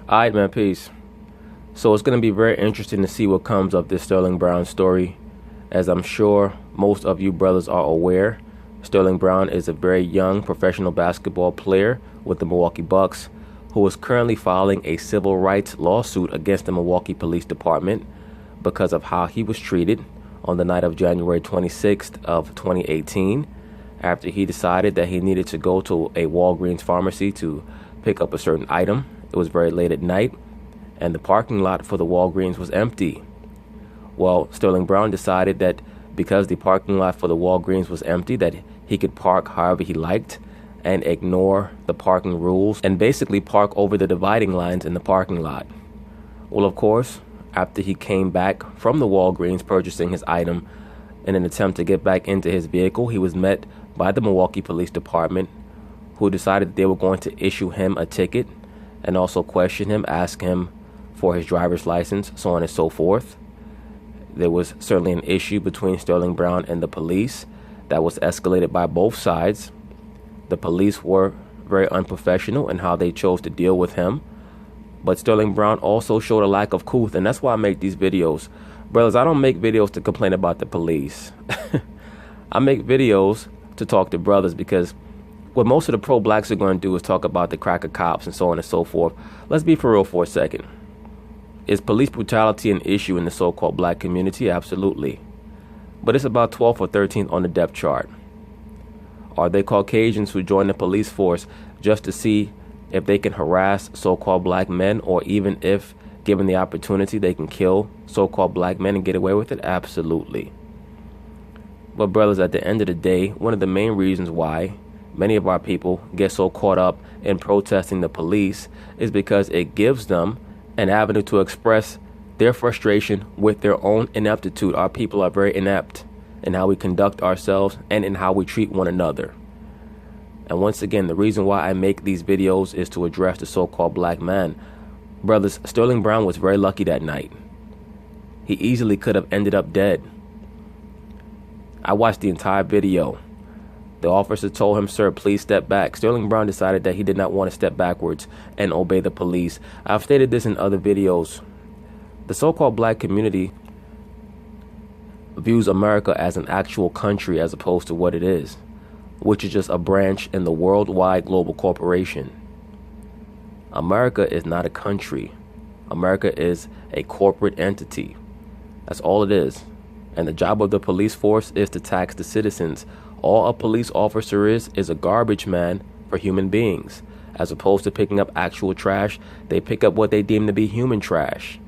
Alright, man, peace. So it's going to be very interesting to see what comes of this Sterling Brown story. As I'm sure most of you brothers are aware, Sterling Brown is a very young professional basketball player with the Milwaukee Bucks who is currently filing a civil rights lawsuit against the Milwaukee Police Department because of how he was treated on the night of January 26th of 2018 after he decided that he needed to go to a Walgreens pharmacy to pick up a certain item. It was very late at night, and the parking lot for the Walgreens was empty. Well, Sterling Brown decided that because the parking lot for the Walgreens was empty, that he could park however he liked and ignore the parking rules and basically park over the dividing lines in the parking lot. Well, of course, after he came back from the Walgreens purchasing his item in an attempt to get back into his vehicle, he was met by the Milwaukee Police Department, who decided they were going to issue him a ticket and also question him, ask him for his driver's license, so on and so forth. There was certainly an issue between Sterling Brown and the police that was escalated by both sides. The police were very unprofessional in how they chose to deal with him. But Sterling Brown also showed a lack of couth, and that's why I make these videos. Brothers, I don't make videos to complain about the police. I make videos to talk to brothers because what most of the pro-blacks are going to do is talk about the cracker cops and so on and so forth. Let's be for real for a second. Is police brutality an issue in the so-called black community? Absolutely. But it's about 12th or 13th on the depth chart. Are they Caucasians who join the police force just to see if they can harass so-called black men, or even if, given the opportunity, they can kill so-called black men and get away with it? Absolutely. But brothers, at the end of the day, one of the main reasons why many of our people get so caught up in protesting the police is because it gives them an avenue to express their frustration with their own ineptitude. Our people are very inept in how we conduct ourselves and in how we treat one another. And once again, the reason why I make these videos is to address the so-called black man. Brothers, Sterling Brown was very lucky that night. He easily could have ended up dead. I watched the entire video. The officer told him, "Sir, please step back." Sterling Brown decided that he did not want to step backwards and obey the police. I've stated this in other videos. The so-called black community views America as an actual country as opposed to what it is, which is just a branch in the worldwide global corporation. America is not a country. America is a corporate entity. That's all it is. And the job of the police force is to tax the citizens. All a police officer is a garbage man for human beings. As opposed to picking up actual trash, they pick up what they deem to be human trash.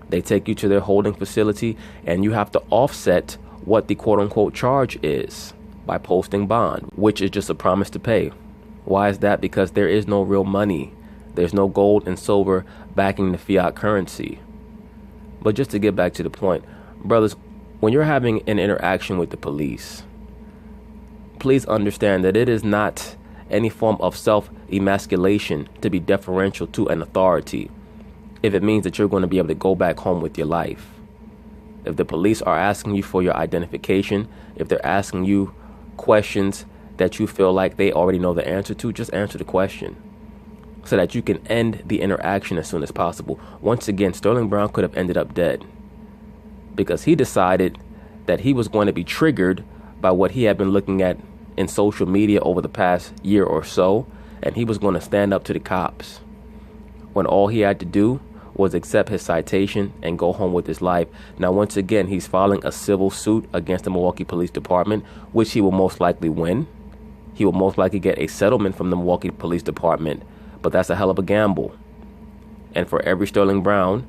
They take you to their holding facility, and you have to offset what the quote-unquote charge is by posting bond, which is just a promise to pay. Why is that? Because there is no real money. There's no gold and silver backing the fiat currency. But just to get back to the point, brothers, when you're having an interaction with the police, please understand that it is not any form of self-emasculation to be deferential to an authority if it means that you're going to be able to go back home with your life. If the police are asking you for your identification, if they're asking you questions that you feel like they already know the answer to, just answer the question so that you can end the interaction as soon as possible. Once again, Sterling Brown could have ended up dead because he decided that he was going to be triggered by what he had been looking at in social media over the past year or so, and he was going to stand up to the cops when all he had to do was accept his citation and go home with his life. Now, once again, he's filing a civil suit against the Milwaukee Police Department, which he will most likely win. He will most likely get a settlement from the Milwaukee Police Department, but that's a hell of a gamble. And for every Sterling Brown,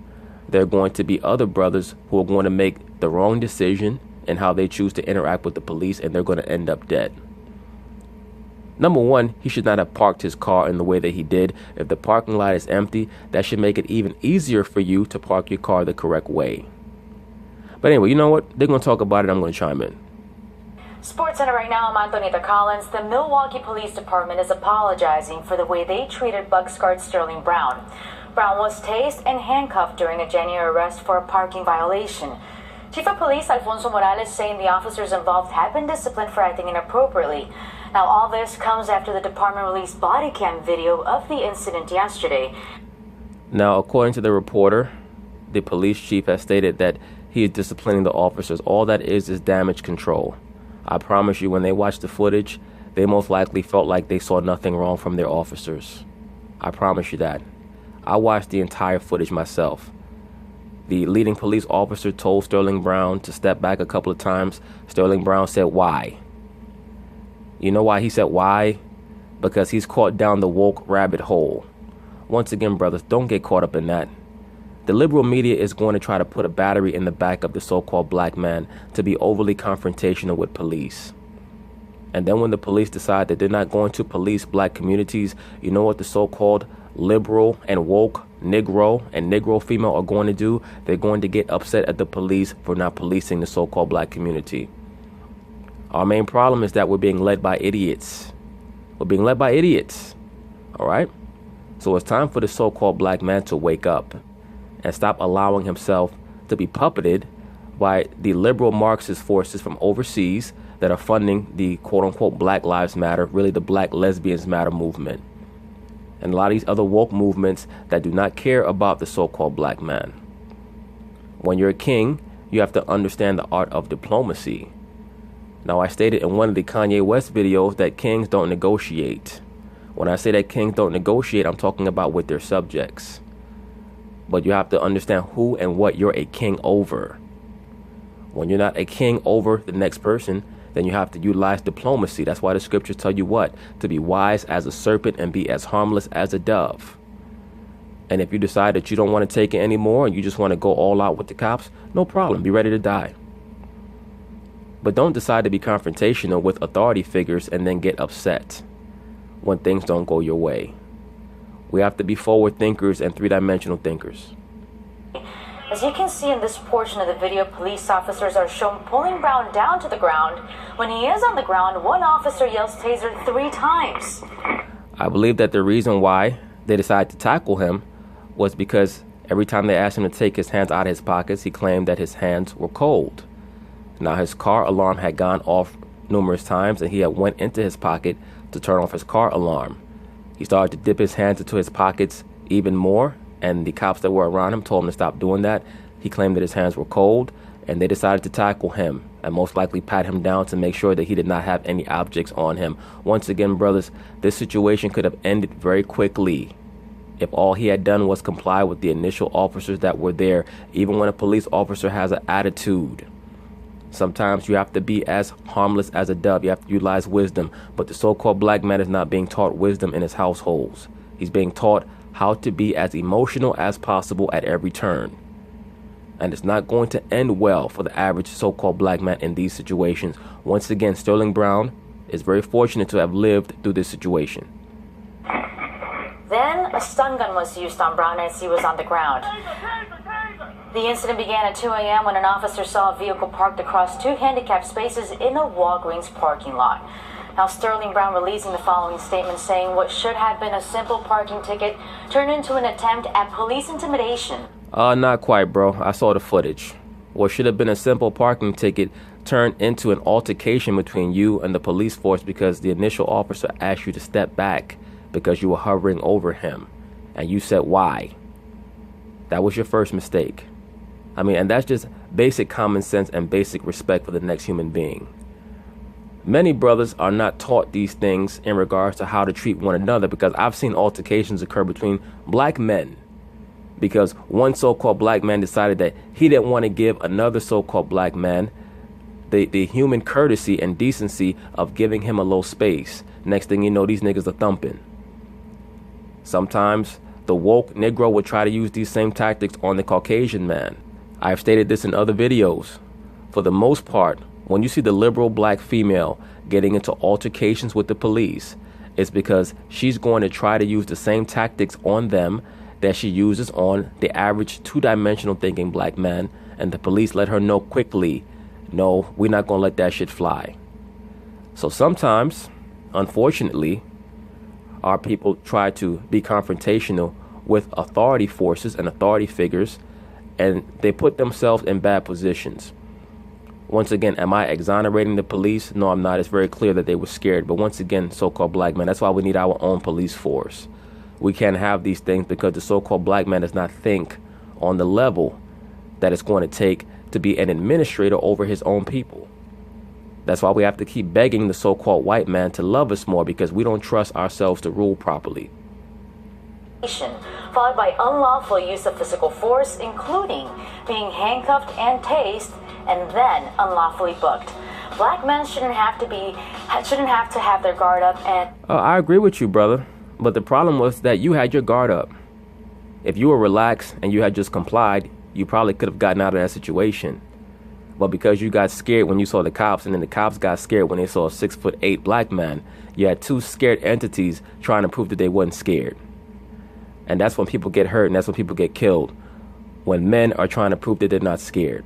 there are going to be other brothers who are going to make the wrong decision in how they choose to interact with the police, and they're going to end up dead. Number one, he should not have parked his car in the way that he did. If the parking lot is empty, that should make it even easier for you to park your car the correct way. But anyway, you know what? They're going to talk about it. I'm going to chime in. Sports Center right now, I'm Antonita Collins. The Milwaukee Police Department is apologizing for the way they treated Bucks guard Sterling Brown. Brown was tased and handcuffed during a January arrest for a parking violation. Chief of Police Alfonso Morales saying the officers involved have been disciplined for acting inappropriately. Now, all this comes after the department released body cam video of the incident yesterday. Now, according to the reporter, the police chief has stated that he is disciplining the officers. All that is damage control. I promise you, when they watched the footage, they most likely felt like they saw nothing wrong from their officers. I promise you that. I watched the entire footage myself. The leading police officer told Sterling Brown to step back a couple of times. Sterling Brown said, "Why?" You know why he said why? Because he's caught down the woke rabbit hole. Once again, brothers, don't get caught up in that. The liberal media is going to try to put a battery in the back of the so-called black man to be overly confrontational with police. And then when the police decide that they're not going to police black communities, you know what the so-called liberal and woke Negro and Negro female are going to do? They're going to get upset at the police for not policing the so-called black community. Our main problem is that we're being led by idiots. We're being led by idiots. All right? So it's time for the so-called black man to wake up and stop allowing himself to be puppeted by the liberal Marxist forces from overseas that are funding the quote-unquote Black Lives Matter, really the Black Lesbians Matter movement, and a lot of these other woke movements that do not care about the so-called black man. When you're a king, you have to understand the art of diplomacy. Now, I stated in one of the Kanye West videos that kings don't negotiate. When I say that kings don't negotiate, I'm talking about with their subjects. But you have to understand who and what you're a king over. When you're not a king over the next person, then you have to utilize diplomacy. That's why the scriptures tell you what? To be wise as a serpent and be as harmless as a dove. And if you decide that you don't want to take it anymore and you just want to go all out with the cops, no problem. Be ready to die. But don't decide to be confrontational with authority figures and then get upset when things don't go your way. We have to be forward thinkers and three-dimensional thinkers. As you can see in this portion of the video, police officers are shown pulling Brown down to the ground. When he is on the ground, one officer yells taser 3 times. I believe that the reason why they decided to tackle him was because every time they asked him to take his hands out of his pockets, he claimed that his hands were cold. Now, his car alarm had gone off numerous times, and he had went into his pocket to turn off his car alarm. He started to dip his hands into his pockets even more, and the cops that were around him told him to stop doing that. He claimed that his hands were cold, and they decided to tackle him and most likely pat him down to make sure that he did not have any objects on him. Once again, brothers, this situation could have ended very quickly if all he had done was comply with the initial officers that were there. Even when a police officer has an attitude, sometimes you have to be as harmless as a dove. You have to utilize wisdom. But the so-called black man is not being taught wisdom in his households. He's being taught how to be as emotional as possible at every turn. And it's not going to end well for the average so-called black man in these situations. Once again, Sterling Brown is very fortunate to have lived through this situation. Then a stun gun was used on Brown as he was on the ground. The incident began at 2 a.m. when an officer saw a vehicle parked across 2 handicapped spaces in a Walgreens parking lot. Now, Sterling Brown releasing the following statement saying what should have been a simple parking ticket turned into an attempt at police intimidation. Not quite, bro. I saw the footage. What should have been a simple parking ticket turned into an altercation between you and the police force because the initial officer asked you to step back because you were hovering over him. And you said, why? That was your first mistake. I mean, and that's just basic common sense and basic respect for the next human being. Many brothers are not taught these things in regards to how to treat one another, because I've seen altercations occur between black men because one so-called black man decided that he didn't want to give another so-called black man the human courtesy and decency of giving him a little space. Next thing you know, these niggas are thumping. Sometimes the woke Negro would try to use these same tactics on the Caucasian man. I've stated this in other videos. For the most part, when you see the liberal black female getting into altercations with the police, it's because she's going to try to use the same tactics on them that she uses on the average two-dimensional thinking black man, and the police let her know quickly, no, we're not going to let that shit fly. So sometimes, unfortunately, our people try to be confrontational with authority forces and authority figures, and they put themselves in bad positions. Once again, am I exonerating the police? No, I'm not. It's very clear that they were scared. But once again, so-called black men, that's why we need our own police force. we can't have these things because the so-called black man does not think on the level that it's going to take to be an administrator over his own people. That's why we have to keep begging the so-called white man to love us more, because we don't trust ourselves to rule properly. Followed by unlawful use of physical force, including being handcuffed and tased, and then unlawfully booked. Black men shouldn't have to have their guard up. And I agree with you, brother, but the problem was that you had your guard up. If you were relaxed and you had just complied, you probably could have gotten out of that situation. But because you got scared when you saw the cops, and then the cops got scared when they saw a 6'8" black man, you had two scared entities trying to prove that they wasn't scared. And that's when people get hurt, and that's when people get killed, when men are trying to prove that they're not scared.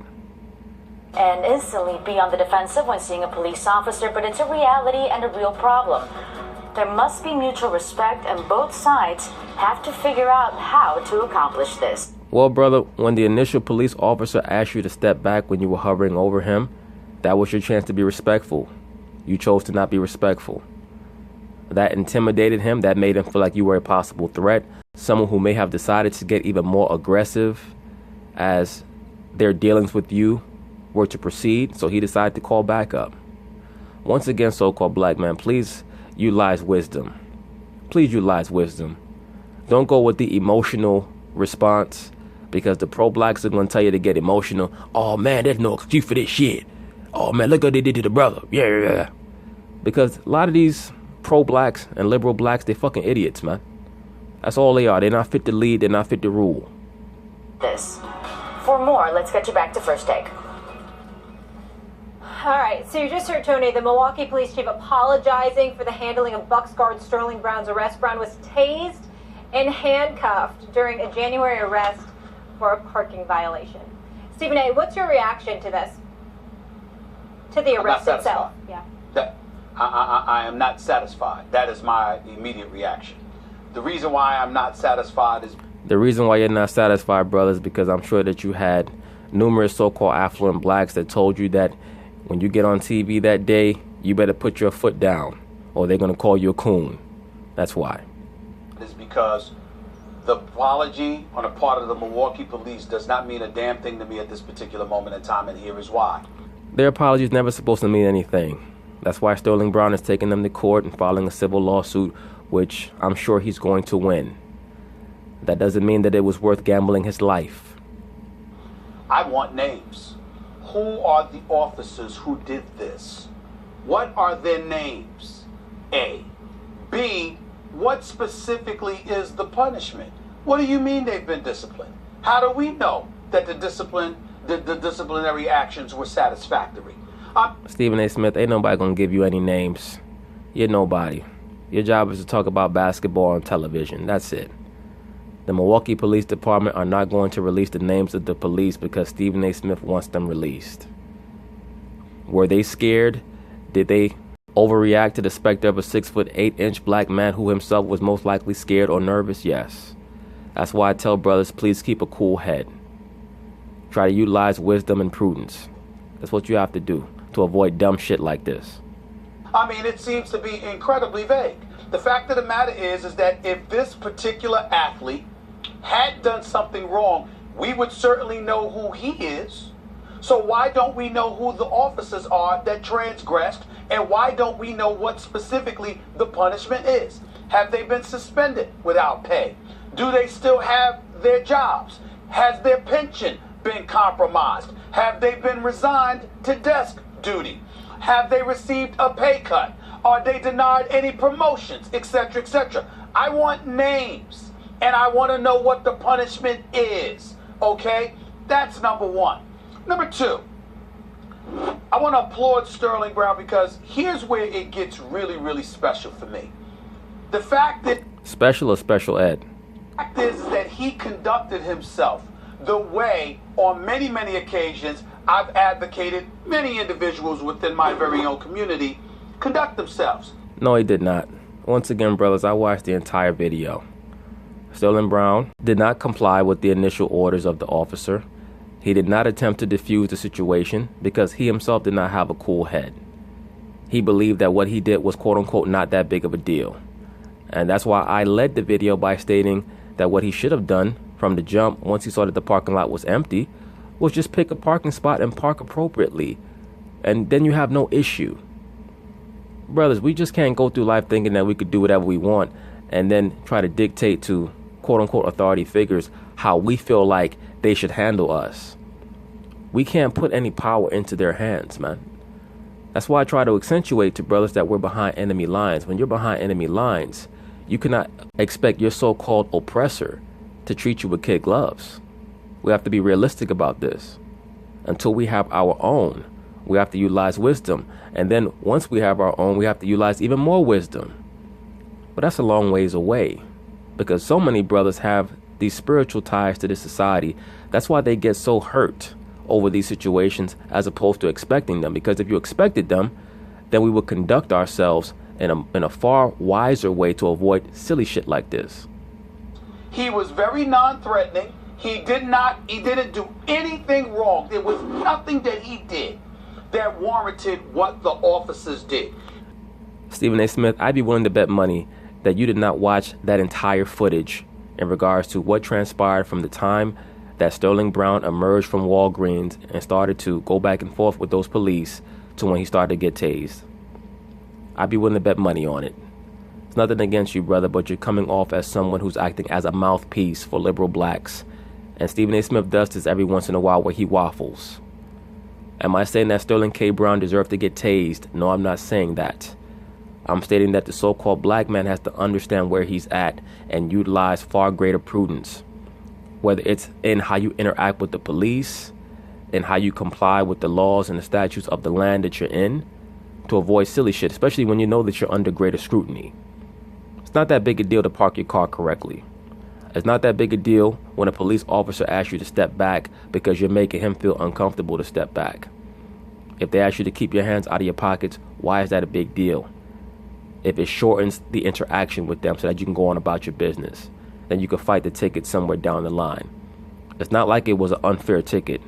And instantly be on the defensive when seeing a police officer, but it's a reality and a real problem. There must be mutual respect, and both sides have to figure out how to accomplish this. Well, brother, when the initial police officer asked you to step back when you were hovering over him, that was your chance to be respectful. You chose to not be respectful. That intimidated him. That made him feel like you were a possible threat, someone who may have decided to get even more aggressive as their dealings with you were to proceed, so he decided to call back up. Once again, so-called black man, please utilize wisdom. Please utilize wisdom. Don't go with the emotional response, because the pro-blacks are going to tell you to get emotional. Oh man, there's no excuse for this shit. Oh man, look what they did to the brother. Yeah. Because a lot of these pro-blacks and liberal blacks, they fucking idiots, man. That's all they are. They're not fit to lead. They're not fit to rule. For more, let's get you back to First Take. All right, so you just heard Tony, the Milwaukee police chief, apologizing for the handling of Bucks guard Sterling Brown's arrest. Brown was tased and handcuffed during a January arrest for a parking violation. Stephen A., what's your reaction to this? To the arrest itself? Yeah. I am not satisfied. That is my immediate reaction. The reason why I'm not satisfied is... The reason why you're not satisfied, brother, is because I'm sure that you had numerous so-called affluent blacks that told you that when you get on TV that day, you better put your foot down or they're going to call you a coon. That's why. It's because the apology on the part of the Milwaukee police does not mean a damn thing to me at this particular moment in time, and here is why. Their apology is never supposed to mean anything. That's why Sterling Brown is taking them to court and filing a civil lawsuit, which I'm sure he's going to win. That doesn't mean that it was worth gambling his life. I want names. Who are the officers who did this? What are their names? A. B. What specifically is the punishment? What do you mean they've been disciplined? How do we know that the disciplinary actions were satisfactory? Stephen A. Smith, ain't nobody gonna give you any names. You're nobody. Your job is to talk about basketball on television. That's it. The Milwaukee Police Department are not going to release the names of the police because Stephen A. Smith wants them released. Were they scared? Did they overreact to the specter of a 6'8" black man who himself was most likely scared or nervous? Yes. That's why I tell brothers, please keep a cool head. Try to utilize wisdom and prudence. That's what you have to do to avoid dumb shit like this. I mean, it seems to be incredibly vague. The fact of the matter is that if this particular athlete had done something wrong, we would certainly know who he is. So why don't we know who the officers are that transgressed, and why don't we know what specifically the punishment is? Have they been suspended without pay? Do they still have their jobs? Has their pension been compromised? Have they been resigned to desk duty? Have they received a pay cut? Are they denied any promotions, etc., etc.? I want names, and I want to know what the punishment is, okay? That's number one. Number two, I want to applaud Sterling Brown because here's where it gets really, really special for me. The fact that... Special or special ed? The fact is that he conducted himself the way, on many, many occasions, I've advocated many individuals within my very own community conduct themselves. No, he did not. Once again, brothers, I watched the entire video. Sterling Brown did not comply with the initial orders of the officer. He did not attempt to defuse the situation because he himself did not have a cool head. He believed that what he did was quote-unquote not that big of a deal. And that's why I led the video by stating that what he should have done from the jump, once he saw that the parking lot was empty, was just pick a parking spot and park appropriately. And then you have no issue. Brothers, we just can't go through life thinking that we could do whatever we want and then try to dictate to quote-unquote authority figures how we feel like they should handle us. We can't put any power into their hands, man. That's why I try to accentuate to brothers that we're behind enemy lines. When you're behind enemy lines, you cannot expect your so-called oppressor to treat you with kid gloves. We have to be realistic about this. Until we have our own, we have to utilize wisdom. And then once we have our own, we have to utilize even more wisdom. But that's a long ways away, because so many brothers have these spiritual ties to this society. That's why they get so hurt over these situations as opposed to expecting them. Because if you expected them, then we would conduct ourselves in a far wiser way to avoid silly shit like this. He was very non-threatening. He didn't do anything wrong. There was nothing that he did that warranted what the officers did. Stephen A. Smith, I'd be willing to bet money that you did not watch that entire footage in regards to what transpired from the time that Sterling Brown emerged from Walgreens and started to go back and forth with those police to when he started to get tased. I'd be willing to bet money on it. It's nothing against you, brother, but you're coming off as someone who's acting as a mouthpiece for liberal blacks. And Stephen A. Smith does this every once in a while where he waffles. Am I saying that Sterling K. Brown deserved to get tased? No, I'm not saying that. I'm stating that the so-called black man has to understand where he's at and utilize far greater prudence, whether it's in how you interact with the police and how you comply with the laws and the statutes of the land that you're in to avoid silly shit, especially when you know that you're under greater scrutiny. It's not that big a deal to park your car correctly. It's not that big a deal when a police officer asks you to step back because you're making him feel uncomfortable to step back. If they ask you to keep your hands out of your pockets, why is that a big deal? If it shortens the interaction with them so that you can go on about your business, then you can fight the ticket somewhere down the line. It's not like it was an unfair ticket.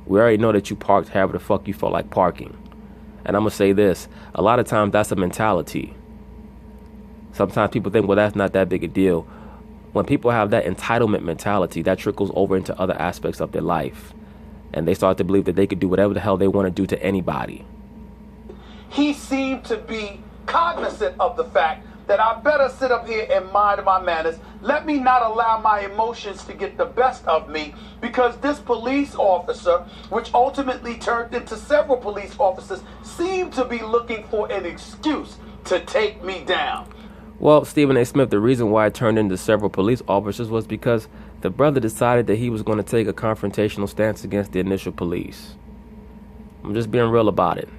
We already know that you parked however the fuck you felt like parking. And I'm going to say this, a lot of times that's a mentality. Sometimes people think, well, that's not that big a deal. When people have that entitlement mentality, that trickles over into other aspects of their life. And they start to believe that they could do whatever the hell they want to do to anybody. He seemed to be cognizant of the fact that I better sit up here and mind my manners. Let me not allow my emotions to get the best of me, because this police officer, which ultimately turned into several police officers, seemed to be looking for an excuse to take me down. Well, Stephen A. Smith, the reason why it turned into several police officers was because the brother decided that he was going to take a confrontational stance against the initial police. I'm just being real about it.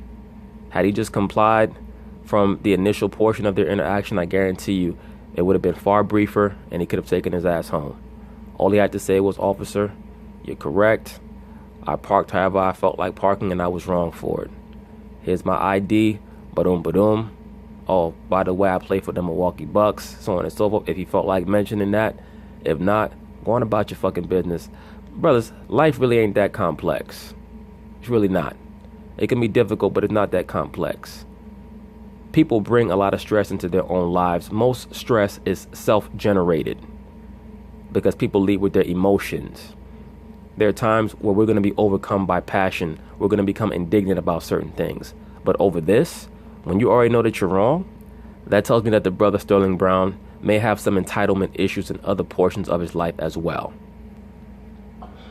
Had he just complied from the initial portion of their interaction, I guarantee you it would have been far briefer and he could have taken his ass home. All he had to say was, officer, you're correct. I parked however I felt like parking and I was wrong for it. Here's my ID, ba-dum. Oh, by the way, I play for the Milwaukee Bucks, so on and so forth. If you felt like mentioning that, if not, go on about your fucking business. Brothers, life really ain't that complex. It's really not. It can be difficult, but it's not that complex. People bring a lot of stress into their own lives. Most stress is self-generated because people lead with their emotions. There are times where we're going to be overcome by passion. We're going to become indignant about certain things. But over this, when you already know that you're wrong, that tells me that the brother Sterling Brown may have some entitlement issues in other portions of his life as well.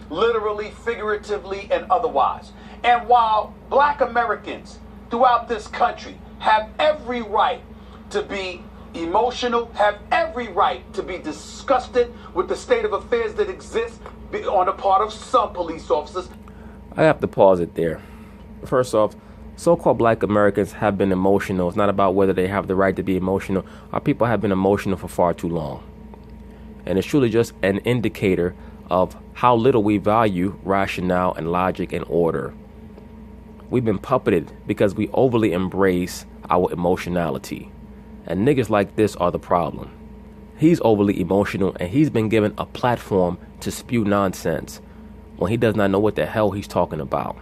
Literally, figuratively, and otherwise. And while black Americans throughout this country have every right to be emotional, have every right to be disgusted with the state of affairs that exists on the part of some police officers. I have to pause it there. First off, so-called black Americans have been emotional. It's not about whether they have the right to be emotional. Our people have been emotional for far too long. And it's truly just an indicator of how little we value rationale and logic and order. We've been puppeted because we overly embrace our emotionality. And niggas like this are the problem. He's overly emotional and he's been given a platform to spew nonsense when he does not know what the hell he's talking about.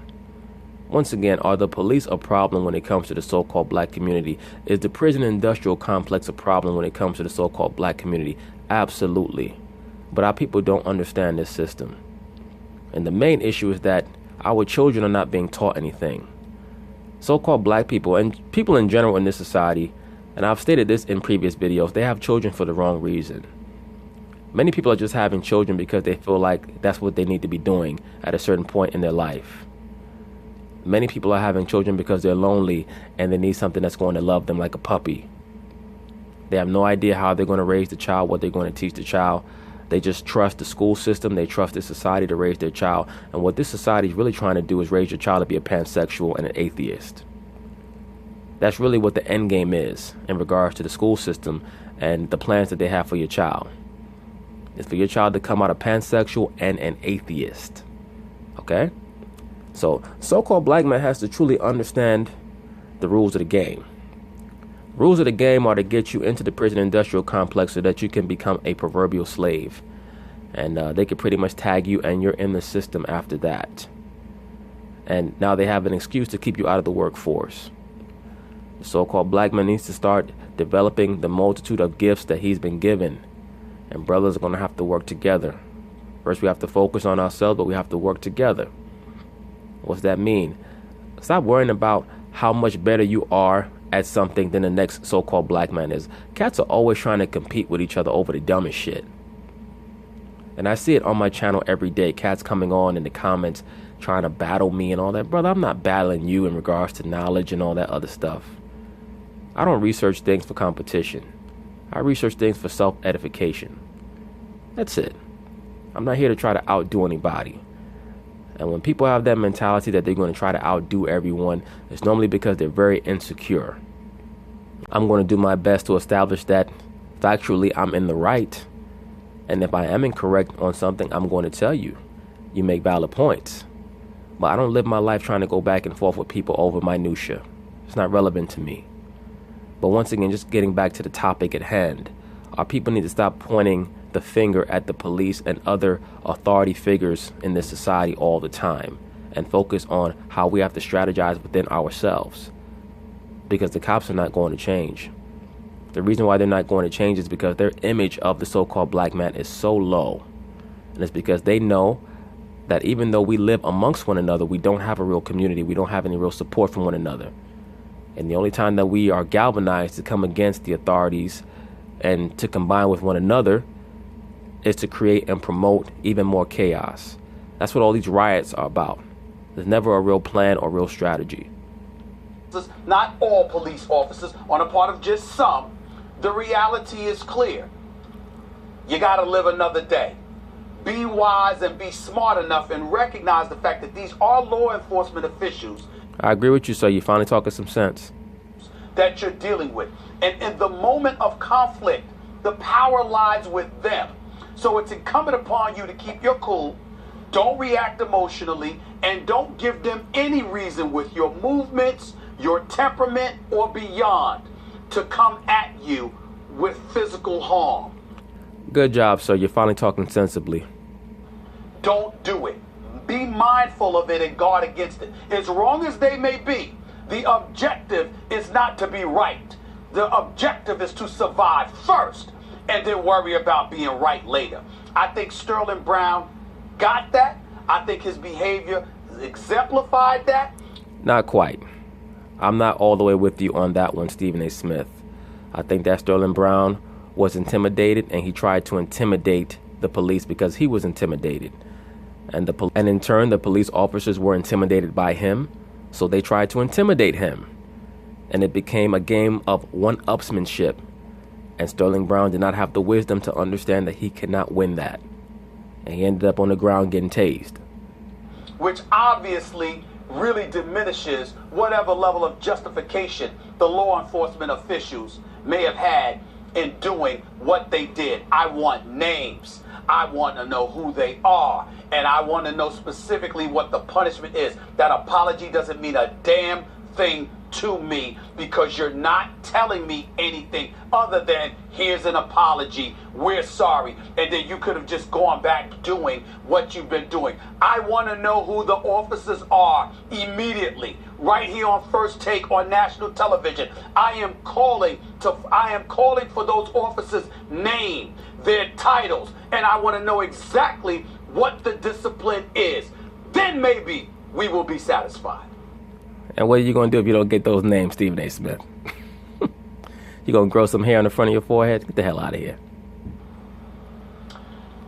Once again, are the police a problem when it comes to the so-called black community? Is the prison industrial complex a problem when it comes to the so-called black community? Absolutely. But our people don't understand this system. And the main issue is that our children are not being taught anything. So-called black people and people in general in this society, and I've stated this in previous videos, they have children for the wrong reason. Many people are just having children because they feel like that's what they need to be doing at a certain point in their life. Many people are having children because they're lonely and they need something that's going to love them like a puppy. They have no idea how they're going to raise the child, what they're going to teach the child. They just trust the school system. They trust the society to raise their child. And what this society is really trying to do is raise your child to be a pansexual and an atheist. That's really what the end game is in regards to the school system and the plans that they have for your child. It's for your child to come out a pansexual and an atheist. Okay? So-called black man has to truly understand the rules of the game. Rules of the game are to get you into the prison industrial complex so that you can become a proverbial slave. And they can pretty much tag you and you're in the system after that. And now they have an excuse to keep you out of the workforce. The so-called black man needs to start developing the multitude of gifts that he's been given. And brothers are going to have to work together. First, we have to focus on ourselves, but we have to work together. What's that mean? Stop worrying about how much better you are at something than the next so-called black man is. Cats are always trying to compete with each other over the dumbest shit. And I see it on my channel every day. Cats coming on in the comments trying to battle me and all that. Brother, I'm not battling you in regards to knowledge and all that other stuff. I don't research things for competition. I research things for self-edification. That's it. I'm not here to try to outdo anybody. And when people have that mentality that they're going to try to outdo everyone, it's normally because they're very insecure. I'm going to do my best to establish that factually I'm in the right. And if I am incorrect on something, I'm going to tell you. You make valid points. But I don't live my life trying to go back and forth with people over minutia. It's not relevant to me. But once again, just getting back to the topic at hand, our people need to stop pointing the finger at the police and other authority figures in this society all the time and focus on how we have to strategize within ourselves, because the cops are not going to change. The reason why they're not going to change is because their image of the so-called black man is so low, and it's because they know that even though we live amongst one another, we don't have a real community. We don't have any real support from one another. And the only time that we are galvanized to come against the authorities and to combine with one another is to create and promote even more chaos. That's what all these riots are about. There's never a real plan or real strategy. Not all police officers, on a part of just some. The reality is clear. You got to live another day. Be wise and be smart enough and recognize the fact that these are law enforcement officials. I agree with you, sir. You're finally talking some sense. That you're dealing with. And in the moment of conflict, the power lies with them. So it's incumbent upon you to keep your cool, don't react emotionally, and don't give them any reason with your movements, your temperament, or beyond to come at you with physical harm. Good job, sir. You're finally talking sensibly. Don't do it. Be mindful of it and guard against it. As wrong as they may be, the objective is not to be right. The objective is to survive first and then worry about being right later. I think Sterling Brown got that. I think his behavior exemplified that. Not quite. I'm not all the way with you on that one, Stephen A. Smith. I think that Sterling Brown was intimidated, and he tried to intimidate the police because he was intimidated. And in turn, the police officers were intimidated by him, so they tried to intimidate him. And it became a game of one-upsmanship. And Sterling Brown did not have the wisdom to understand that he could not win that. And he ended up on the ground getting tased. Which obviously really diminishes whatever level of justification the law enforcement officials may have had in doing what they did. I want names. I want to know who they are. And I want to know specifically what the punishment is. That apology doesn't mean a damn thing to me because you're not telling me anything other than here's an apology, we're sorry, and then you could have just gone back doing what you've been doing. I want to know who the officers are immediately, right here on First Take on national television. I am calling for those officers' name, their titles, and I want to know exactly what the discipline is. Then maybe we will be satisfied. And what are you going to do if you don't get those names, Stephen A. Smith? You going to grow some hair on the front of your forehead? Get the hell out of here.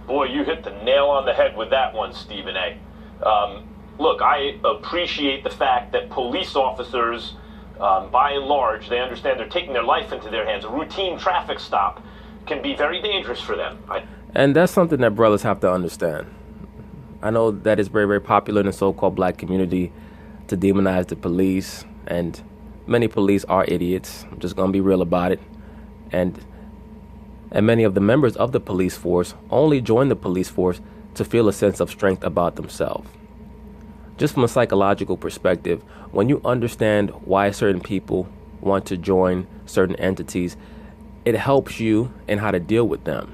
Boy, you hit the nail on the head with that one, Stephen A. Look, I appreciate the fact that police officers, by and large, they understand they're taking their life into their hands. A routine traffic stop can be very dangerous for them. And that's something that brothers have to understand. I know that it's very, very popular in the so-called black community to demonize the police, and many police are idiots. I'm just going to be real about it. And many of the members of the police force only join the police force to feel a sense of strength about themselves. Just from a psychological perspective, when you understand why certain people want to join certain entities, it helps you in how to deal with them.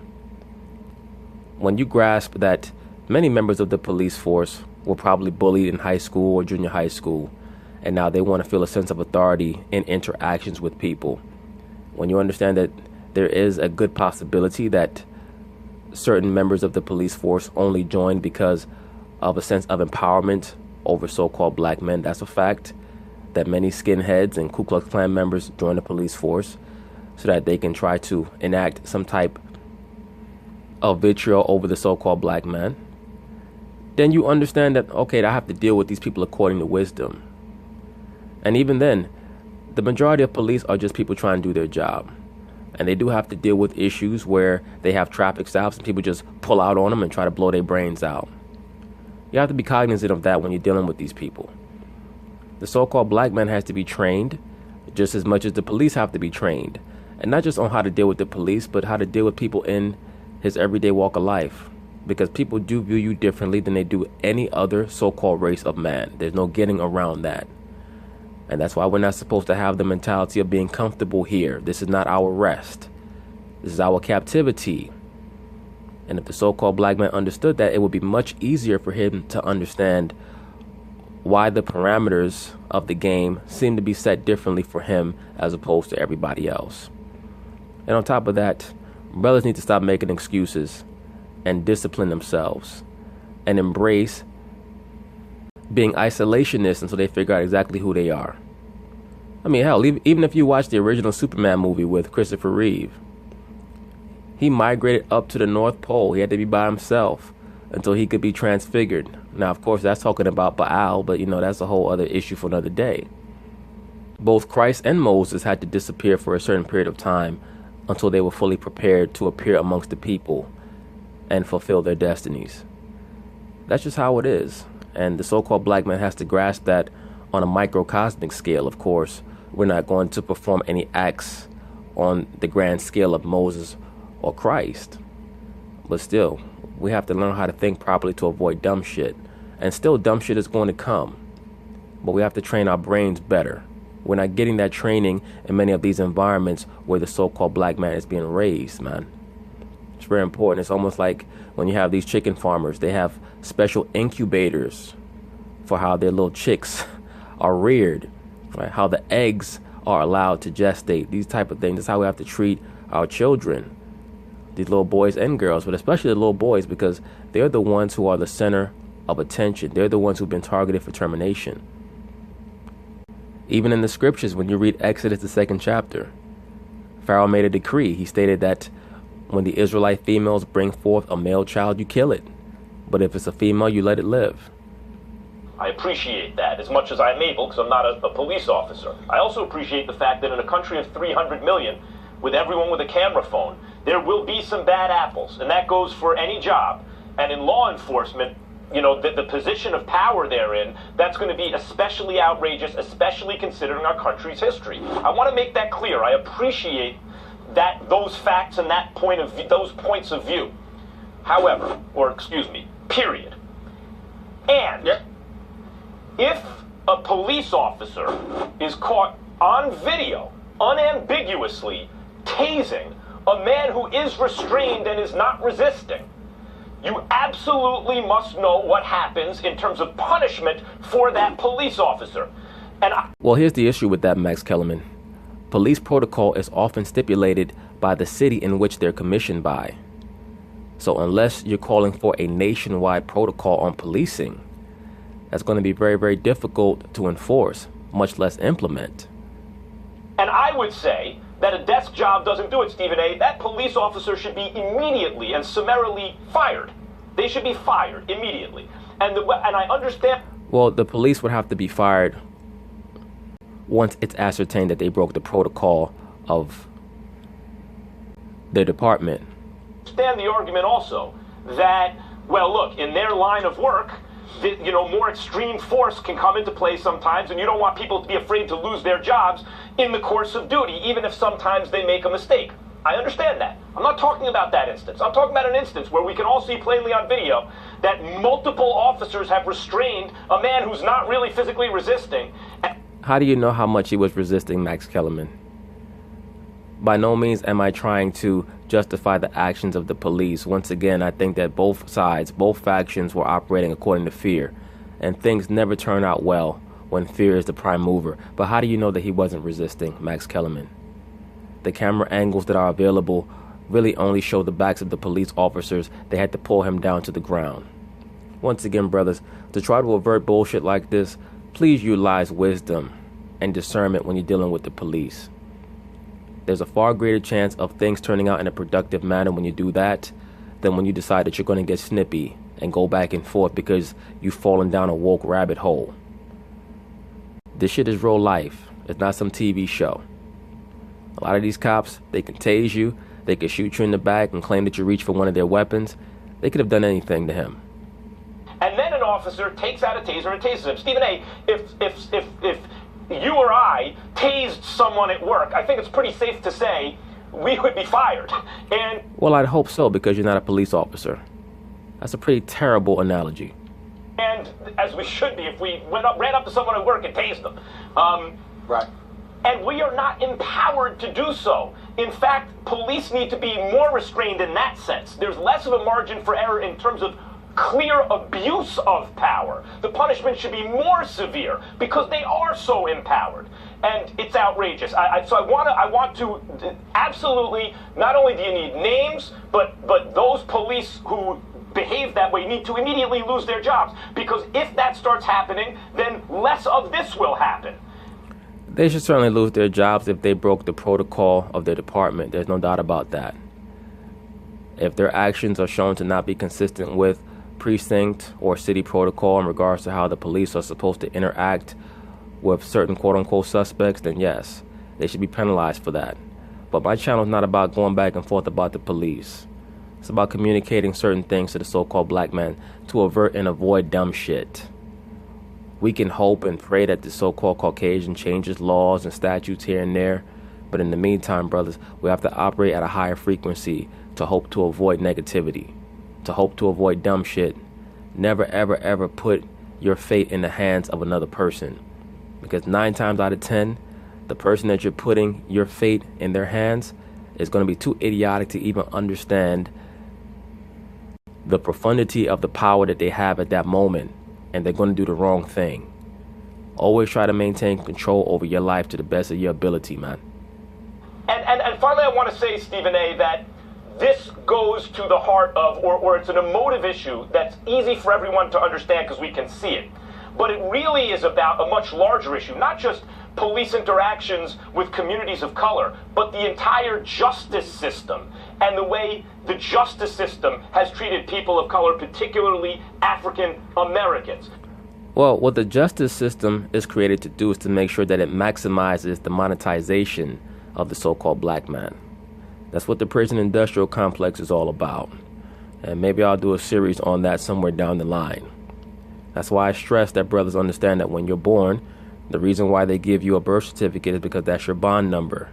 When you grasp that many members of the police force were probably bullied in high school or junior high school, and now they want to feel a sense of authority in interactions with people. When you understand that there is a good possibility that certain members of the police force only join because of a sense of empowerment over so-called black men, that's a fact. That many skinheads and Ku Klux Klan members join the police force so that they can try to enact some type of vitriol over the so-called black man. Then you understand that, okay, I have to deal with these people according to wisdom. And even then, the majority of police are just people trying to do their job. And they do have to deal with issues where they have traffic stops and people just pull out on them and try to blow their brains out. You have to be cognizant of that when you're dealing with these people. The so-called black man has to be trained just as much as the police have to be trained. And not just on how to deal with the police, but how to deal with people in his everyday walk of life. Because people do view you differently than they do any other so-called race of man. There's no getting around that. And that's why we're not supposed to have the mentality of being comfortable here. This is not our rest. This is our captivity. And if the so-called black man understood that, it would be much easier for him to understand why the parameters of the game seem to be set differently for him as opposed to everybody else. And on top of that, brothers need to stop making excuses and discipline themselves and embrace being isolationists until they figure out exactly who they are. I mean, hell, even if you watch the original Superman movie with Christopher Reeve, he migrated up to the North Pole. He had to be by himself until he could be transfigured. Now, of course, that's talking about Baal, but, that's a whole other issue for another day. Both Christ and Moses had to disappear for a certain period of time until they were fully prepared to appear amongst the people and fulfill their destinies. That's just how it is. And the so-called black man has to grasp that on a microcosmic scale. Of course, we're not going to perform any acts on the grand scale of Moses or Christ. But still, we have to learn how to think properly to avoid dumb shit. And still, dumb shit is going to come. But we have to train our brains better. We're not getting that training in many of these environments where the so-called black man is being raised, man. It's very important. It's almost like when you have these chicken farmers, they have special incubators for how their little chicks are reared, right? How the eggs are allowed to gestate, these type of things. That's how we have to treat our children, these little boys and girls, but especially the little boys, because they're the ones who are the center of attention. They're the ones who've been targeted for termination. Even in the scriptures, when you read Exodus, the 2nd chapter, Pharaoh made a decree. He stated that when the Israelite females bring forth a male child, you kill it. But if it's a female, you let it live. I appreciate that as much as I'm able, because I'm not a police officer. I also appreciate the fact that in a country of 300 million, with everyone with a camera phone, there will be some bad apples, and that goes for any job. And in law enforcement, the position of power therein, that's going to be especially outrageous, especially considering our country's history. I want to make that clear. I appreciate those facts and those points of view. However, period. And if a police officer is caught on video, unambiguously tasing a man who is restrained and is not resisting, you absolutely must know what happens in terms of punishment for that police officer. Well, here's the issue with that, Max Kellerman. Police protocol is often stipulated by the city in which they're commissioned by. So unless you're calling for a nationwide protocol on policing, that's going to be very, very difficult to enforce, much less implement. And I would say that a desk job doesn't do it, Stephen A. That police officer should be immediately and summarily fired. They should be fired immediately. And I understand. Well, the police would have to be fired once it's ascertained that they broke the protocol of their department. I understand the argument also that, well, look, in their line of work, more extreme force can come into play sometimes, and you don't want people to be afraid to lose their jobs in the course of duty, even if sometimes they make a mistake. I understand that. I'm not talking about that instance. I'm talking about an instance where we can all see plainly on video that multiple officers have restrained a man who's not really physically resisting. How do you know how much he was resisting, Max Kellerman? By no means am I trying to justify the actions of the police. Once again, I think that both sides, both factions were operating according to fear. And things never turn out well when fear is the prime mover. But how do you know that he wasn't resisting, Max Kellerman? The camera angles that are available really only show the backs of the police officers. They had to pull him down to the ground. Once again, brothers, to try to avert bullshit like this, please utilize wisdom and discernment when you're dealing with the police. There's a far greater chance of things turning out in a productive manner when you do that than when you decide that you're going to get snippy and go back and forth because you've fallen down a woke rabbit hole. This shit is real life. It's not some TV show. A lot of these cops, they can tase you, they can shoot you in the back and claim that you reached for one of their weapons. They could have done anything to him. And then an officer takes out a taser and tases him. Stephen A., if you or I tased someone at work, I think it's pretty safe to say we would be fired. And well, I'd hope so, because you're not a police officer. That's a pretty terrible analogy. And as we should be if we ran up to someone at work and tased them. Right. And we are not empowered to do so. In fact, police need to be more restrained in that sense. There's less of a margin for error in terms of clear abuse of power. The punishment should be more severe because they are so empowered. And it's outrageous. So I want to absolutely, not only do you need names, but those police who behave that way need to immediately lose their jobs. Because if that starts happening, then less of this will happen. They should certainly lose their jobs if they broke the protocol of their department. There's no doubt about that. If their actions are shown to not be consistent with precinct or city protocol in regards to how the police are supposed to interact with certain quote-unquote suspects, then yes, they should be penalized for that. But my channel is not about going back and forth about the police. It's about communicating certain things to the so-called black man to avert and avoid dumb shit. We can hope and pray that the so-called Caucasian changes laws and statutes here and there, but in the meantime, brothers, we have to operate at a higher frequency to hope to avoid negativity, to hope to avoid dumb shit. Never, ever, ever put your fate in the hands of another person, because 9 times out of 10, the person that you're putting your fate in their hands is going to be too idiotic to even understand the profundity of the power that they have at that moment, and they're going to do the wrong thing. Always try to maintain control over your life to the best of your ability, man. And finally, I want to say, Stephen A., that this goes to the heart of, or it's an emotive issue that's easy for everyone to understand because we can see it. But it really is about a much larger issue, not just police interactions with communities of color, but the entire justice system and the way the justice system has treated people of color, particularly African Americans. Well, what the justice system is created to do is to make sure that it maximizes the monetization of the so-called black man. That's what the prison industrial complex is all about. And maybe I'll do a series on that somewhere down the line. That's why I stress that brothers understand that when you're born, the reason why they give you a birth certificate is because that's your bond number.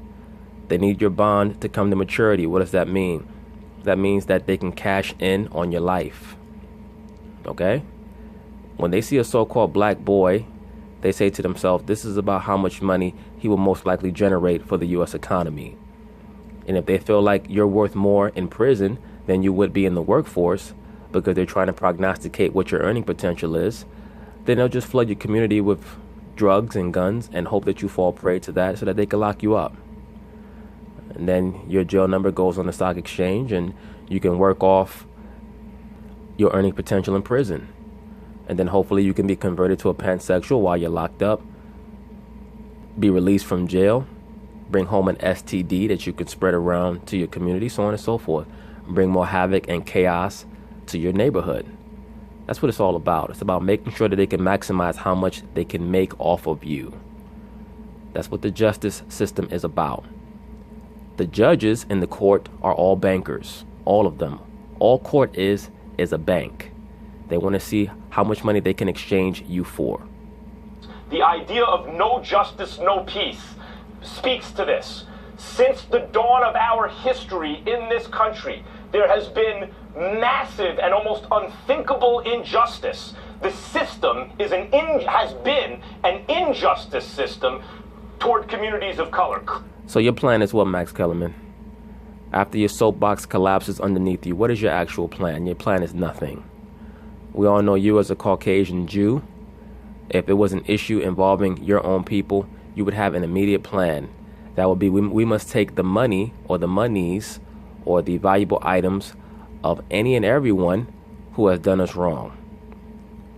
They need your bond to come to maturity. What does that mean? That means that they can cash in on your life. Okay? When they see a so-called black boy they say to themselves, this is about how much money he will most likely generate for the U.S. economy. And if they feel like you're worth more in prison than you would be in the workforce, because they're trying to prognosticate what your earning potential is, then they'll just flood your community with drugs and guns and hope that you fall prey to that so that they can lock you up. And then your jail number goes on the stock exchange and you can work off your earning potential in prison. And then hopefully you can be converted to a pansexual while you're locked up, be released from jail, bring home an STD that you could spread around to your community, so on and so forth. Bring more havoc and chaos to your neighborhood. That's what it's all about. It's about making sure that they can maximize how much they can make off of you. That's what the justice system is about. The judges in the court are all bankers, all of them. All court is a bank. They want to see how much money they can exchange you for. The idea of no justice, no peace speaks to this. Since the dawn of our history in this country, there has been massive and almost unthinkable injustice. The system has been an injustice system toward communities of color. So your plan is what, Max Kellerman? After your soapbox collapses underneath you, what is your actual plan? Your plan is nothing. We all know you as a Caucasian Jew. If it was an issue involving your own people, you would have an immediate plan. That would be, we must take the money or the monies or the valuable items of any and everyone who has done us wrong.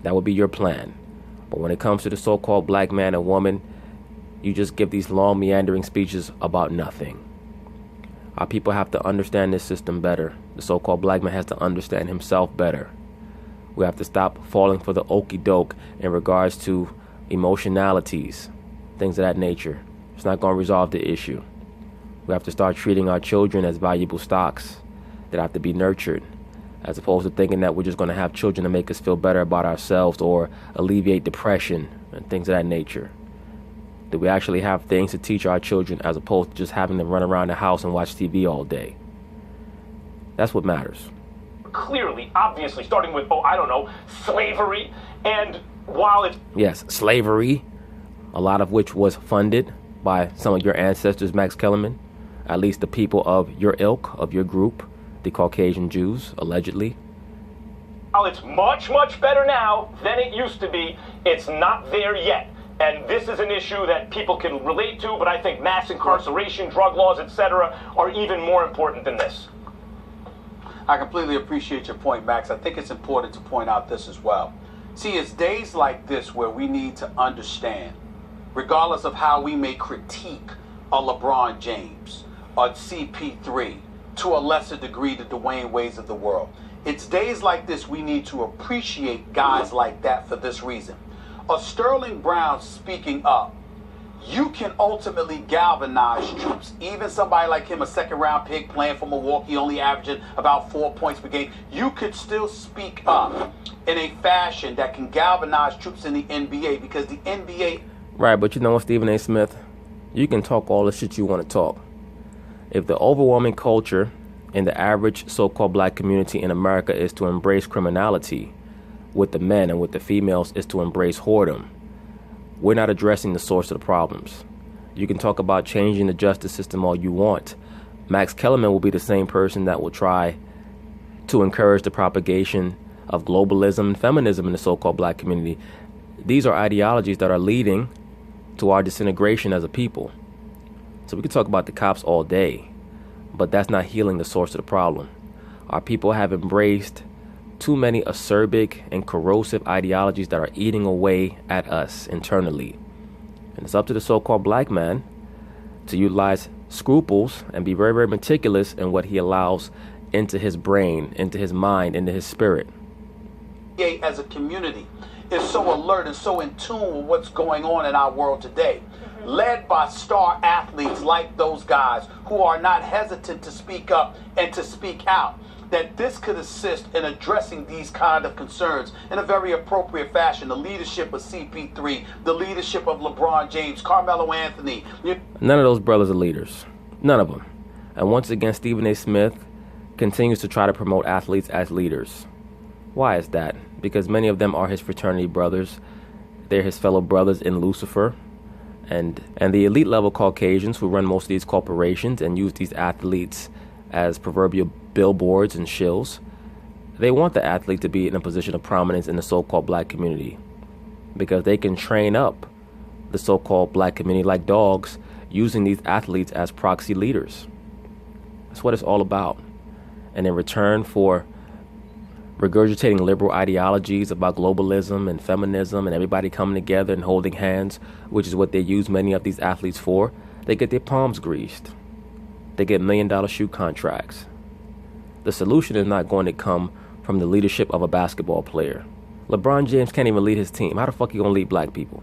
That would be your plan. But when it comes to the so-called black man and woman, you just give these long meandering speeches about nothing. Our people have to understand this system better. The so-called black man has to understand himself better. We have to stop falling for the okie doke in regards to emotionalities, things of that nature. It's not going to resolve the issue. We have to start treating our children as valuable stocks that have to be nurtured, as opposed to thinking that we're just going to have children to make us feel better about ourselves or alleviate depression and things of that nature. That we actually have things to teach our children as opposed to just having them run around the house and watch TV all day. That's what matters. Clearly, obviously, starting with, slavery. And while it's... Yes, slavery, a lot of which was funded by some of your ancestors, Max Kellerman, at least the people of your ilk, of your group, the Caucasian Jews, allegedly. While it's much, much better now than it used to be, it's not there yet. And this is an issue that people can relate to, but I think mass incarceration, drug laws, etc., are even more important than this. I completely appreciate your point, Max. I think it's important to point out this as well. See, it's days like this where we need to understand, regardless of how we may critique a LeBron James or CP3, to a lesser degree the Dwayne Wades of the world. It's days like this we need to appreciate guys like that for this reason. A Sterling Brown speaking up, you can ultimately galvanize troops. Even somebody like him, a second-round pick playing for Milwaukee, only averaging about 4 points per game, you could still speak up in a fashion that can galvanize troops in the NBA, because the NBA... Right, but you know what, Stephen A. Smith? You can talk all the shit you want to talk. If the overwhelming culture in the average so-called black community in America is to embrace criminality with the men and with the females is to embrace whoredom, we're not addressing the source of the problems. You can talk about changing the justice system all you want. Max Kellerman will be the same person that will try to encourage the propagation of globalism and feminism in the so-called black community. These are ideologies that are leading to our disintegration as a people. So we can talk about the cops all day, but that's not healing the source of the problem. Our people have embraced too many acerbic and corrosive ideologies that are eating away at us internally. And it's up to the so-called black man to utilize scruples and be very, very meticulous in what he allows into his brain, into his mind, into his spirit. As a community is so alert and so in tune with what's going on in our world today, led by star athletes like those guys who are not hesitant to speak up and to speak out, that this could assist in addressing these kind of concerns in a very appropriate fashion. The leadership of CP3, the leadership of LeBron James, Carmelo Anthony. None of those brothers are leaders. None of them. And once again, Stephen A. Smith continues to try to promote athletes as leaders. Why is that? Because many of them are his fraternity brothers. They're his fellow brothers in Lucifer. And the elite level Caucasians who run most of these corporations and use these athletes as proverbial billboards and shills, they want the athlete to be in a position of prominence in the so-called black community because they can train up the so-called black community like dogs using these athletes as proxy leaders. That's what it's all about. And in return for regurgitating liberal ideologies about globalism and feminism and everybody coming together and holding hands, which is what they use many of these athletes for, they get their palms greased. They get $1 million shoe contracts. The solution is not going to come from the leadership of a basketball player. LeBron James can't even lead his team. How the fuck are you going to lead black people?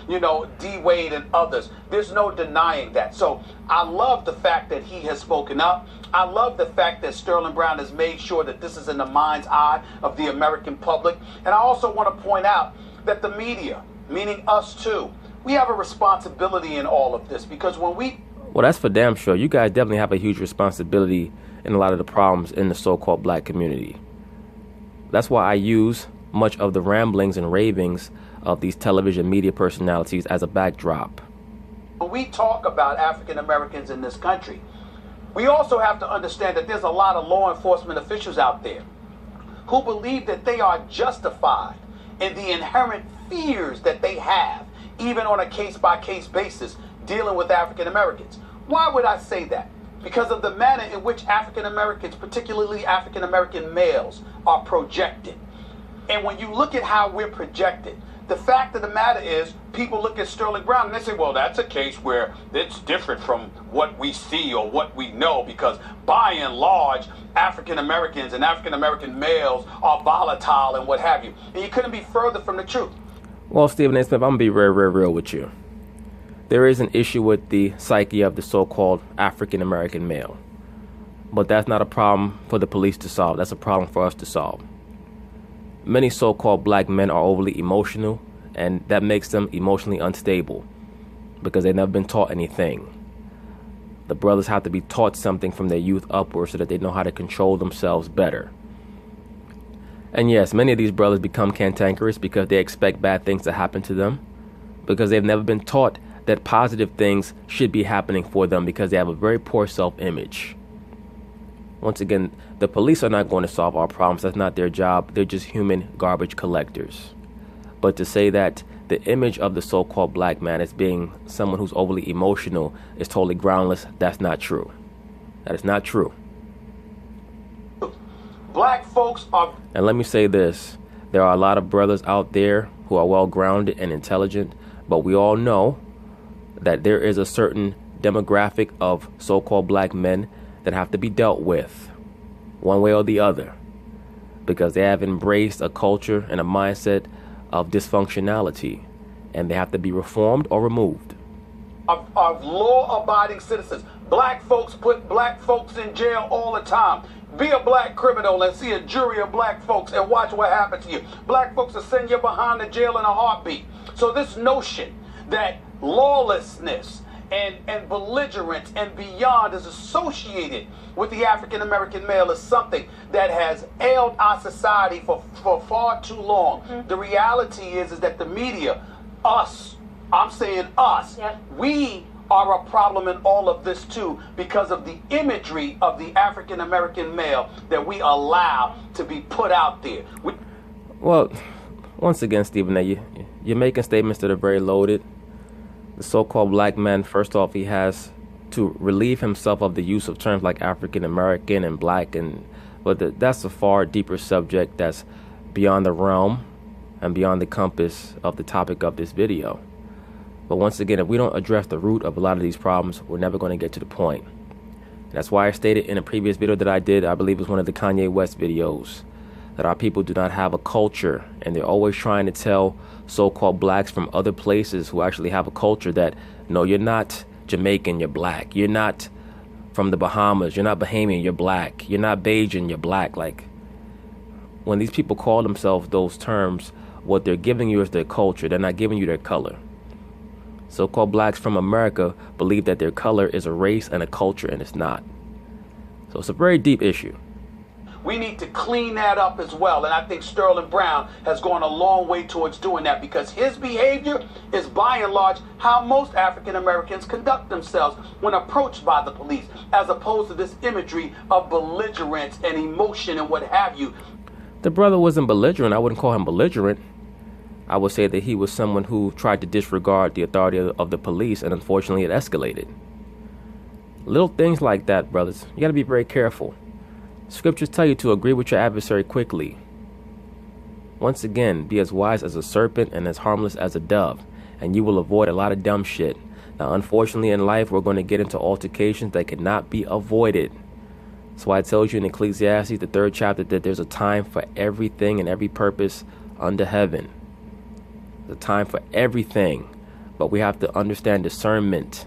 You know, D. Wade and others. There's no denying that. So I love the fact that he has spoken up. I love the fact that Sterling Brown has made sure that this is in the mind's eye of the American public. And I also want to point out that the media, meaning us too, we have a responsibility in all of this because when we... Well, that's for damn sure. You guys definitely have a huge responsibility in a lot of the problems in the so-called black community. That's why I use much of the ramblings and ravings of these television media personalities as a backdrop. When we talk about African Americans in this country, we also have to understand that there's a lot of law enforcement officials out there who believe that they are justified in the inherent fears that they have, even on a case-by-case basis, dealing with African Americans. Why would I say that? Because of the manner in which African Americans, particularly African American males, are projected. And when you look at how we're projected, the fact of the matter is, people look at Sterling Brown and they say, well, that's a case where it's different from what we see or what we know, because by and large, African Americans and African American males are volatile and what have you. And you couldn't be further from the truth. Well, Stephen A. Smith, I'm going to be very, very real with you. There is an issue with the psyche of the so-called African American male. But that's not a problem for the police to solve. That's a problem for us to solve. Many so-called black men are overly emotional, and that makes them emotionally unstable because they've never been taught anything. The brothers have to be taught something from their youth upwards so that they know how to control themselves better. And yes, many of these brothers become cantankerous because they expect bad things to happen to them because they've never been taught that positive things should be happening for them because they have a very poor self-image. Once again, the police are not going to solve our problems. That's not their job. They're just human garbage collectors. But to say that the image of the so-called black man as being someone who's overly emotional is totally groundless, that's not true. That is not true. Black folks are... And let me say this. There are a lot of brothers out there who are well-grounded and intelligent, but we all know that there is a certain demographic of so-called black men that have to be dealt with one way or the other because they have embraced a culture and a mindset of dysfunctionality, and they have to be reformed or removed. Of law-abiding citizens. Black folks put black folks in jail all the time. Be a black criminal and see a jury of black folks and watch what happens to you. Black folks will send you behind the jail in a heartbeat. So this notion that lawlessness and belligerence and beyond is associated with the African American male is something that has ailed our society for far too long. The reality is that the media, us, I'm saying us, we are a problem in all of this too because of the imagery of the African American male that we allow to be put out there. Well, once again, Stephen A., you're making statements that are very loaded. The so-called black man, first off, he has to relieve himself of the use of terms like African American and black, but that's a far deeper subject that's beyond the realm and beyond the compass of the topic of this video. But once again, if we don't address the root of a lot of these problems, we're never going to get to the point. That's why I stated in a previous video that I did, I believe it was one of the Kanye West videos, that our people do not have a culture, and they're always trying to tell so-called blacks from other places who actually have a culture that, no, you're not Jamaican, you're black. You're not from the Bahamas, you're not Bahamian, you're black. You're not Bajan, you're black. Like, when these people call themselves those terms, what they're giving you is their culture. They're not giving you their color. So-called blacks from America believe that their color is a race and a culture, and it's not. So it's a very deep issue. We need to clean that up as well. And I think Sterling Brown has gone a long way towards doing that, because his behavior is by and large how most African Americans conduct themselves when approached by the police, as opposed to this imagery of belligerence and emotion and what have you. The brother wasn't belligerent. I wouldn't call him belligerent. I would say that he was someone who tried to disregard the authority of the police, and unfortunately it escalated. Little things like that, brothers, you got to be very careful. Scriptures tell you to agree with your adversary quickly. Once again, be as wise as a serpent and as harmless as a dove, and you will avoid a lot of dumb shit. Now, unfortunately, in life, we're going to get into altercations that cannot be avoided. That's why it tells you in Ecclesiastes, the 3rd chapter, that there's a time for everything and every purpose under heaven. There's a time for everything, but we have to understand discernment.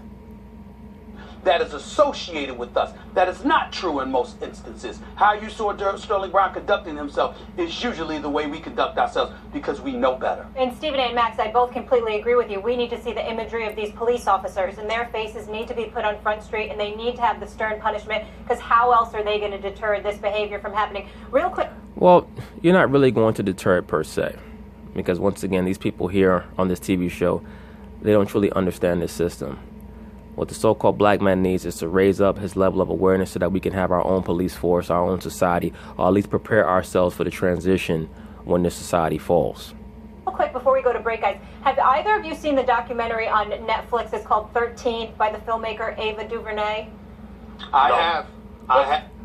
That is associated with us. That is not true in most instances. How you saw Sterling Brown conducting himself is usually the way we conduct ourselves, because we know better. And Stephen A. and Max, I both completely agree with you. We need to see the imagery of these police officers, and their faces need to be put on Front Street, and they need to have the stern punishment, because how else are they going to deter this behavior from happening? Real quick. Well, you're not really going to deter it per se, because once again, these people here on this TV show, they don't truly understand this system. What the so-called black man needs is to raise up his level of awareness so that we can have our own police force, our own society, or at least prepare ourselves for the transition when this society falls. Real quick before we go to break, guys, have either of you seen the documentary on Netflix? It's called 13 by the filmmaker Ava DuVernay. I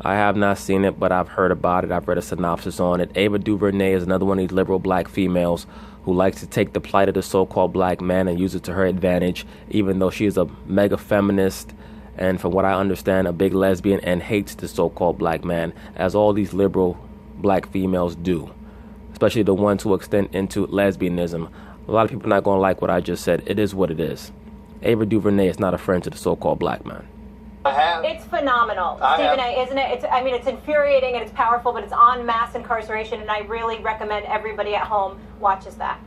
have not seen it, but I've heard about it. I've read a synopsis on it. Ava DuVernay is another one of these liberal black females who likes to take the plight of the so-called black man and use it to her advantage, even though she is a mega feminist and, from what I understand, a big lesbian, and hates the so-called black man, as all these liberal black females do, especially the ones who extend into lesbianism. A lot of people are not going to like what I just said. It is what it is. Ava DuVernay is not a friend to the so-called black man. It's phenomenal, Stephen A., isn't it? It's infuriating and it's powerful, but it's on mass incarceration, and I really recommend everybody at home watches that.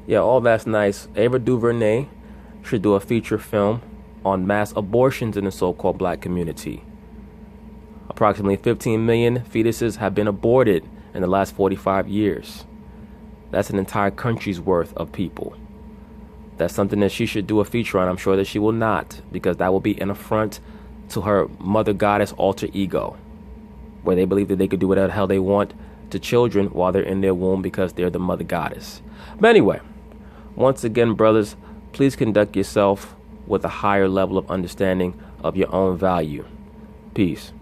Yeah, all that's nice. Ava DuVernay should do a feature film on mass abortions in the so-called black community. Approximately 15 million fetuses have been aborted in the last 45 years. That's an entire country's worth of people. That's something that she should do a feature on. I'm sure that she will not, because that will be an affront to her mother goddess alter ego, where they believe that they could do whatever the hell they want to children while they're in their womb because they're the mother goddess. But anyway, once again, brothers, please conduct yourself with a higher level of understanding of your own value. Peace.